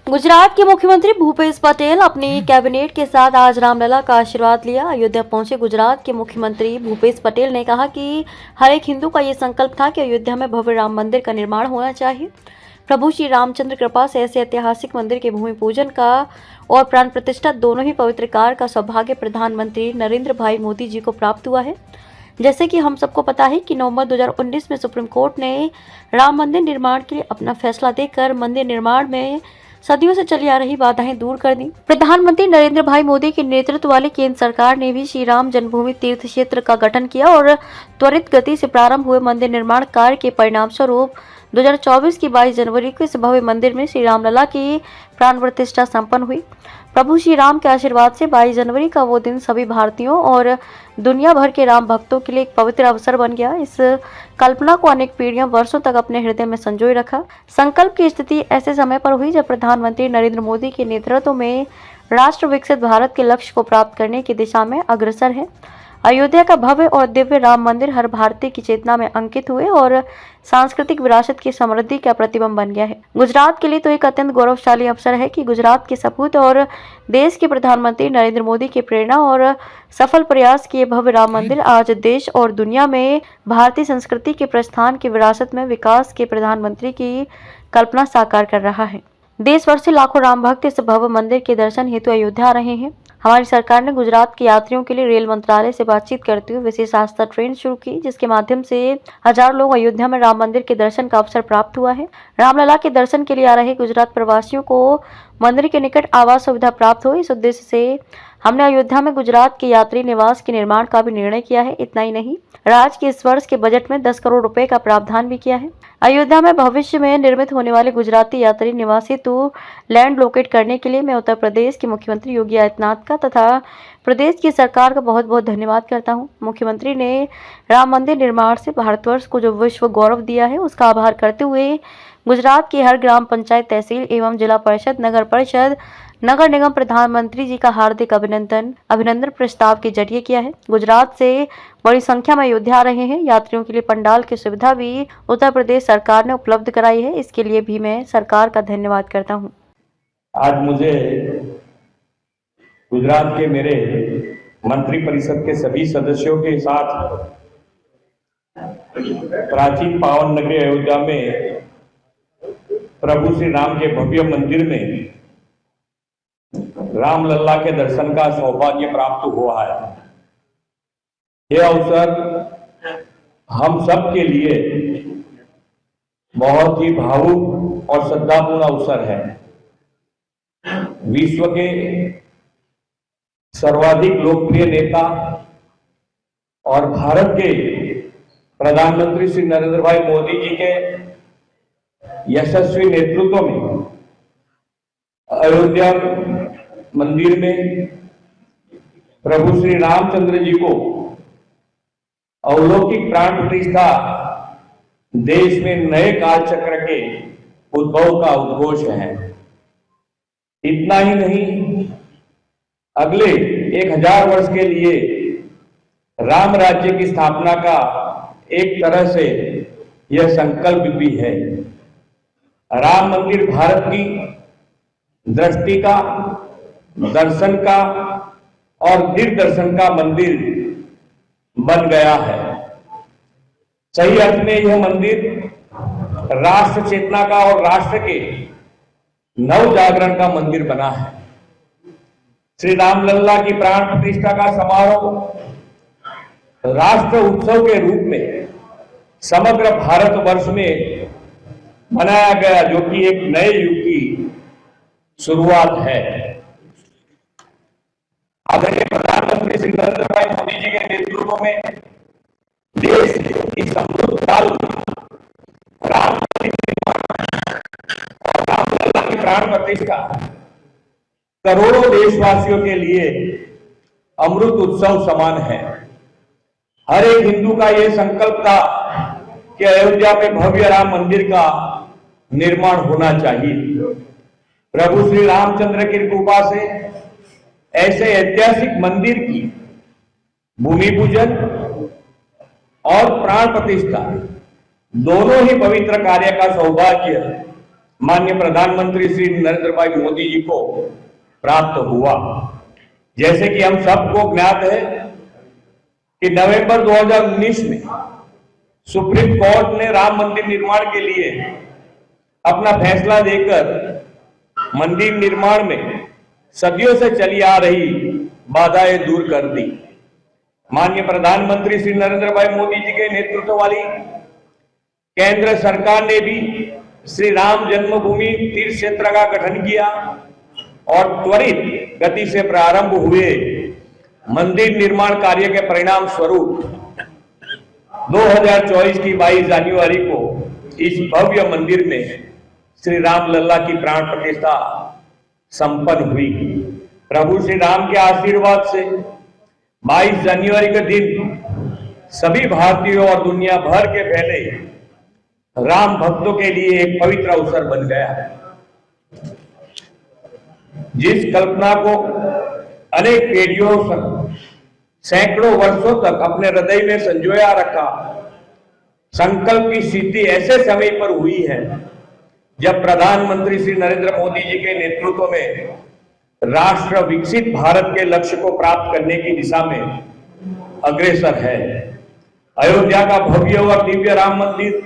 गुजरात के मुख्यमंत्री भूपेश पटेल अपनी कैबिनेट के साथ आज रामलला का आशीर्वाद लिया। अयोध्या पहुंचे गुजरात के मुख्यमंत्री भूपेश पटेल ने कहा कि हर एक हिंदू का ये संकल्प था कि अयोध्या में भव्य राम मंदिर का निर्माण होना चाहिए। प्रभु श्री रामचंद्र कृपा से ऐसे ऐतिहासिक मंदिर के भूमि पूजन का और प्राण प्रतिष्ठा दोनों ही पवित्र कार्य का सौभाग्य प्रधानमंत्री नरेंद्र भाई मोदी जी को प्राप्त हुआ है। जैसे कि हम सबको पता है कि नवंबर 2019 में सुप्रीम कोर्ट ने राम मंदिर निर्माण के लिए अपना फैसला देकर मंदिर निर्माण में सदियों से चली आ रही बाधाएं दूर कर दी। प्रधानमंत्री नरेंद्र भाई मोदी के नेतृत्व वाली केंद्र सरकार ने भी श्री राम जन्मभूमि तीर्थ क्षेत्र का गठन किया और त्वरित गति से प्रारंभ हुए मंदिर निर्माण कार्य के परिणाम स्वरूप 2024 की 22 जनवरी को इस भव्य मंदिर में श्री रामलला की प्राण प्रतिष्ठा संपन्न हुई। प्रभु श्री राम के आशीर्वाद से 22 जनवरी का वो दिन सभी भारतीयों और दुनिया भर के राम भक्तों के लिए एक पवित्र अवसर बन गया। इस कल्पना को अनेक पीढ़ियों वर्षों तक अपने हृदय में संजोए रखा। संकल्प की स्थिति ऐसे समय पर हुई जब प्रधानमंत्री नरेंद्र मोदी के नेतृत्व में राष्ट्र विकसित भारत के लक्ष्य को प्राप्त करने की दिशा में अग्रसर है। अयोध्या का भव्य और दिव्य राम मंदिर हर भारतीय की चेतना में अंकित हुए और सांस्कृतिक विरासत की समृद्धि का प्रतिबिंब बन गया है। गुजरात के लिए तो एक अत्यंत गौरवशाली अवसर है कि गुजरात के सपूत और देश के प्रधानमंत्री नरेंद्र मोदी की प्रेरणा और सफल प्रयास किए भव्य राम मंदिर आज देश और दुनिया में भारतीय संस्कृति के प्रस्थान की विरासत में विकास के प्रधानमंत्री की कल्पना साकार कर रहा है। देश भर से लाखों राम भक्त इस भव्य मंदिर के दर्शन हेतु अयोध्या आ रहे हैं। हमारी सरकार ने गुजरात के यात्रियों के लिए रेल मंत्रालय से बातचीत करते हुए विशेष आस्था ट्रेन शुरू की, जिसके माध्यम से हजारों लोग अयोध्या में राम मंदिर के दर्शन का अवसर प्राप्त हुआ है। रामलला के दर्शन के लिए आ रहे गुजरात प्रवासियों को मंदिर के निकट आवास सुविधा प्राप्त हो, इस उद्देश्य से हमने अयोध्या में गुजरात के यात्री निवास के निर्माण का भी निर्णय किया है। इतना ही नहीं, राज्य के इस वर्ष के बजट में 10 करोड़ रुपए का प्रावधान भी किया है। अयोध्या में भविष्य में निर्मित होने वाले गुजराती यात्री निवास हेतु लैंड लोकेट करने के लिए मैं उत्तर प्रदेश के मुख्यमंत्री योगी आदित्यनाथ का तथा प्रदेश की सरकार का बहुत बहुत धन्यवाद करता हूं। मुख्यमंत्री ने राम मंदिर निर्माण से भारतवर्ष को जो विश्व गौरव दिया है, उसका आभार करते हुए गुजरात की हर ग्राम पंचायत, तहसील एवं जिला परिषद, नगर परिषद, नगर निगम प्रधानमंत्री जी का हार्दिक अभिनंदन प्रस्ताव के जरिए किया है। गुजरात से बड़ी संख्या में अयोध्या आ रहे हैं यात्रियों के लिए पंडाल की सुविधा भी उत्तर प्रदेश सरकार ने उपलब्ध कराई है। इसके लिए भी मैं सरकार का धन्यवाद करता हूं। आज मुझे गुजरात के मेरे मंत्री परिषद के सभी सदस्यों के साथ प्राचीन पावन नगरी अयोध्या में प्रभु श्री राम के भव्य मंदिर में रामलला के दर्शन का सौभाग्य प्राप्त हुआ है। यह अवसर हम सब के लिए बहुत ही भावुक और श्रद्धापूर्ण अवसर है। विश्व के सर्वाधिक लोकप्रिय नेता और भारत के प्रधानमंत्री श्री नरेंद्र भाई मोदी जी के यशस्वी नेतृत्व में अयोध्या मंदिर में प्रभु श्री रामचंद्र जी को अलौकिक प्राण प्रतिष्ठा देश में नए काल चक्र के उद्भव का उद्घोष है। इतना ही नहीं, अगले 1000 वर्ष के लिए राम राज्य की स्थापना का एक तरह से यह संकल्प भी है। राम मंदिर भारत की दृष्टि का, दर्शन का और दिग्दर्शन का मंदिर बन गया है। सही अर्थ में यह मंदिर राष्ट्र चेतना का और राष्ट्र के नव जागरण का मंदिर बना है। श्री रामलला की प्राण प्रतिष्ठा का समारोह राष्ट्र उत्सव के रूप में समग्र भारतवर्ष में मनाया गया, जो कि एक नए युग की शुरुआत है। आदरणीय प्रधानमंत्री श्री नरेंद्र भाई मोदी जी के नेतृत्व में देश की समृद्ध काल रामलला की प्राण प्रतिष्ठा करोड़ों देशवासियों के लिए अमृत उत्सव समान है। हर एक हिंदू का यह संकल्प था कि अयोध्या में भव्य राम मंदिर का निर्माण होना चाहिए। प्रभु श्री रामचंद्र की कृपा से ऐसे ऐतिहासिक मंदिर की भूमि पूजन और प्राण प्रतिष्ठा दोनों ही पवित्र कार्य का सौभाग्य माननीय प्रधानमंत्री श्री नरेंद्र भाई मोदी जी को प्राप्त हुआ। जैसे कि हम सबको ज्ञात है कि नवंबर 2019 में सुप्रीम कोर्ट ने राम मंदिर निर्माण के लिए अपना फैसला देकर मंदिर निर्माण में सदियों से चली आ रही बाधाएं दूर कर दी। माननीय प्रधानमंत्री श्री नरेंद्र भाई मोदी जी के नेतृत्व वाली केंद्र सरकार ने भी श्री राम जन्मभूमि तीर्थ क्षेत्र का गठन किया और त्वरित गति से प्रारंभ हुए मंदिर निर्माण कार्य के परिणाम स्वरूप 2024 की 22 जनवरी को इस भव्य मंदिर में श्री राम लल्ला की प्राण प्रतिष्ठा संपन्न हुई। प्रभु श्री राम के आशीर्वाद से 22 जनवरी के दिन सभी भारतीयों और दुनिया भर के फैले राम भक्तों के लिए एक पवित्र अवसर बन गया है। जिस कल्पना को अनेक पीढ़ियों सैकड़ों वर्षों तक अपने हृदय में संजोया रखा, संकल्प की सिद्धि ऐसे समय पर हुई है जब प्रधानमंत्री श्री नरेंद्र मोदी जी के नेतृत्व में राष्ट्र विकसित भारत के लक्ष्य को प्राप्त करने की दिशा में अग्रसर है। अयोध्या का भव्य और दिव्य राम मंदिर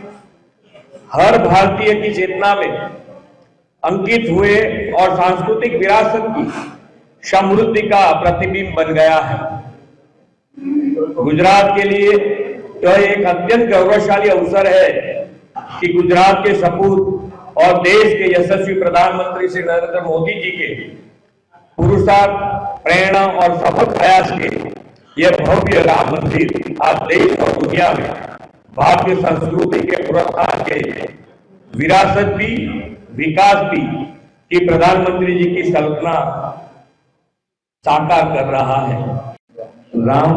हर भारतीय की चेतना में अंकित हुए और सांस्कृतिक विरासत की समृद्धि का प्रतिबिंब बन गया है। गुजरात के लिए यह एक अत्यंत गौरवशाली अवसर है कि गुजरात के सपूत और देश के यशस्वी प्रधानमंत्री श्री नरेंद्र मोदी जी के पुरुषार्थ, प्रेरणा और सफल प्रयास के यह भव्य राम मंदिर आज देश और दुनिया में भारतीय संस्कृति के पुरस्कार के विरासत भी, विकास भी की प्रधानमंत्री जी की कल्पना साकार कर रहा है। राम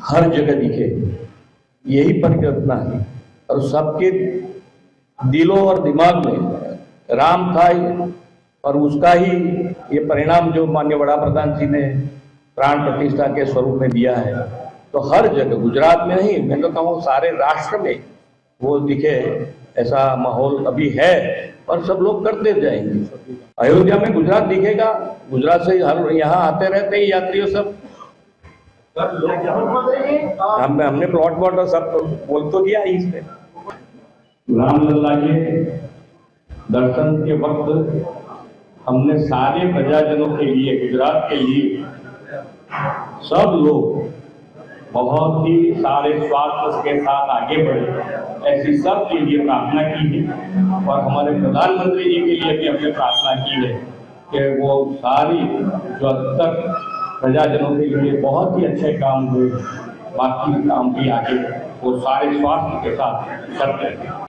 हर जगह दिखे, यही परिकल्पना है और सबके दिलों और दिमाग में राम था और उसका ही ये परिणाम जो माननीय वड़ा प्रधान जी ने प्राण प्रतिष्ठा के स्वरूप में दिया है, तो हर जगह गुजरात में नहीं, मैं तो कहूँ सारे राष्ट्र में वो दिखे, ऐसा माहौल अभी है और सब लोग करते जाएंगे। अयोध्या में गुजरात दिखेगा, गुजरात से हर यहाँ आते रहते हैं यात्रियों सब। हमने प्लॉट वॉट सब बोल तो दिया इसमें। राम लल्ला के दर्शन के वक्त हमने सारे प्रजाजनों के लिए, गुजरात के लिए सब लोग बहुत ही सारे स्वार्थ के साथ आगे बढ़े, ऐसी सब के लिए प्रार्थना की है और हमारे प्रधानमंत्री जी के लिए भी हमने प्रार्थना की है कि वो सारी जो अब तक प्रजाजनों के लिए बहुत ही अच्छे काम हुए, बाकी काम भी आगे वो सारे स्वार्थ के साथ करते हैं।